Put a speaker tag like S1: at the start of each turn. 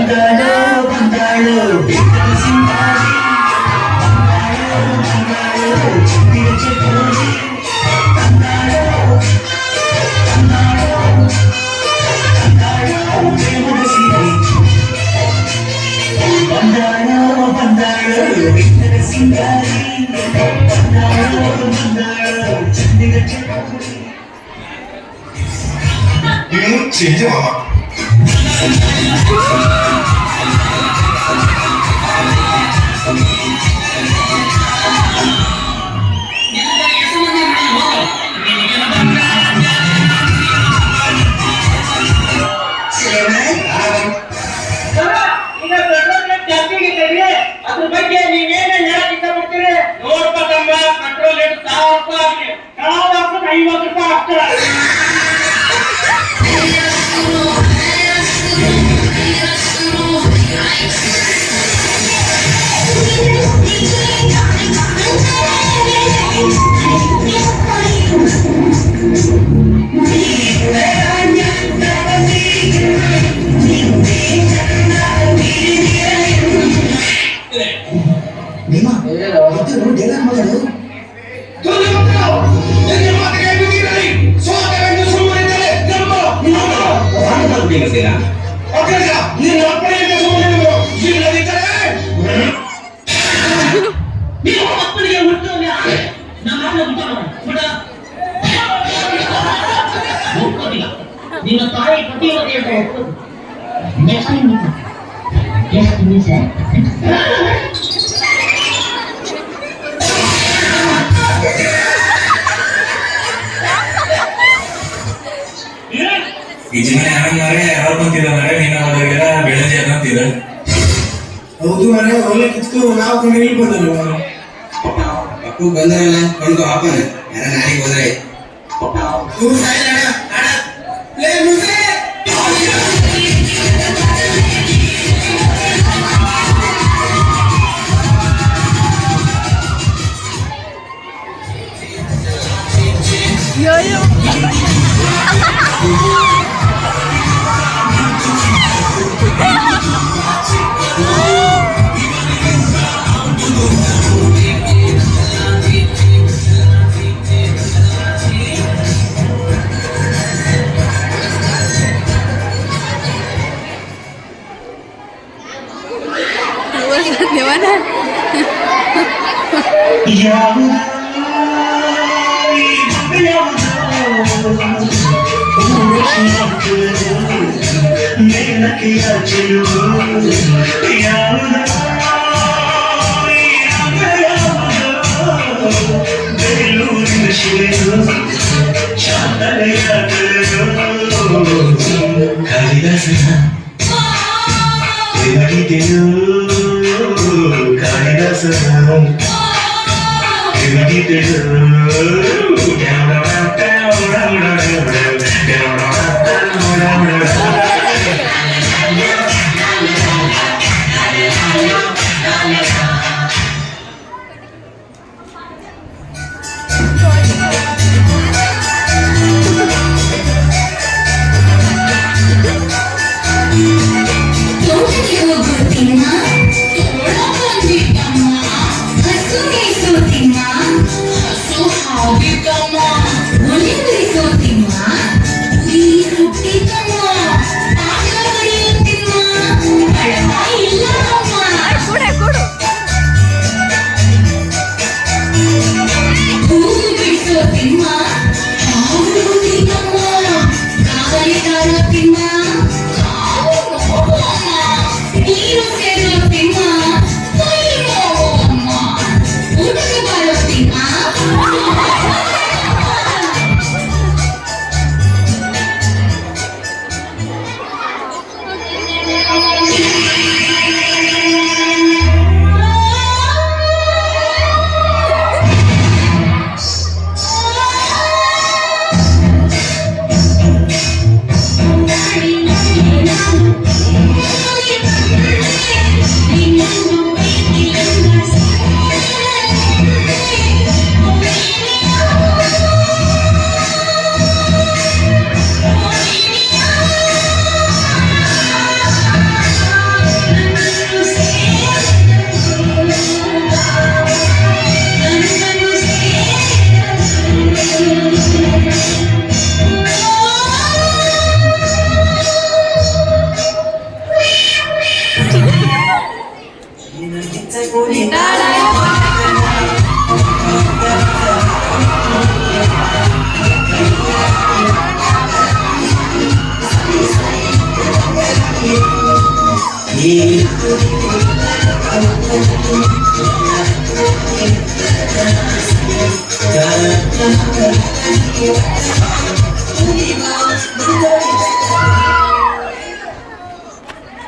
S1: ಬಂದಾಳು ಬಂದಾಳು ಸಿಂಗಾರಿ ಬಂದಾಳು ಚಿತ್ತಿರ ಚಿತ್ತೂರಿ ಬಂದಾಳು ಬಂದಾಳು ಬಂದಾಳು ಪ್ರೇಮದ ಸೀರೆ ಬಂದಾಳು ಬಂದಾಳು ಚಿತ್ತಿರ ಸಿಂಗಾರಿ ಬಂದಾಳು ಬಂದಾಳು ಚಿತ್ತಿರ ಚಿತ್ತೂರಿ
S2: 이거는 진짜 많아.
S3: ಅದ್ರ ಬಗ್ಗೆ ನೀವೇನೇ ಹೇಳಕ್ ಇಷ್ಟಪಡ್ತೀರಿ? ನೋಡ್ಪ ತಮ್ಮ, ಪೆಟ್ರೋಲ್ ರೇಟ್ 1000 ರೂಪಾಯಿ ಆಗಿದೆ. 50 ರೂಪಾಯಿ ಆಗ್ತದೆ.
S4: ನಿನ್ನ ತಾಯಿ ಪತಿಯವರೇ ಎಷ್ಟು ನಿಮಿಷ
S5: ಈ ಜನ ಯಾರಂಗಾರೆ ಯಾರು ಬಂತಿದ್ದಾರೆ ನೀನು ಅವರಿಗೆಲ್ಲ ಬೆಳೆದಿ ಅನ್ನಂತಿದ
S6: ಹೌದು ಮನೆ ಒಳ್ಳೆ ಕಿತ್ಕು ನಾವು ಕೊಂಡು ಇಲ್ಲಿ ಬಂದರು
S7: ಅಪ್ಪು ಬಂದ್ರಲ್ಲ ಕೊಂಡು ಆಪನ ಯಾರ ನಾಳೆಗೆ ಹೋದ್ರೆ
S8: Gimana?
S4: How
S7: ಈ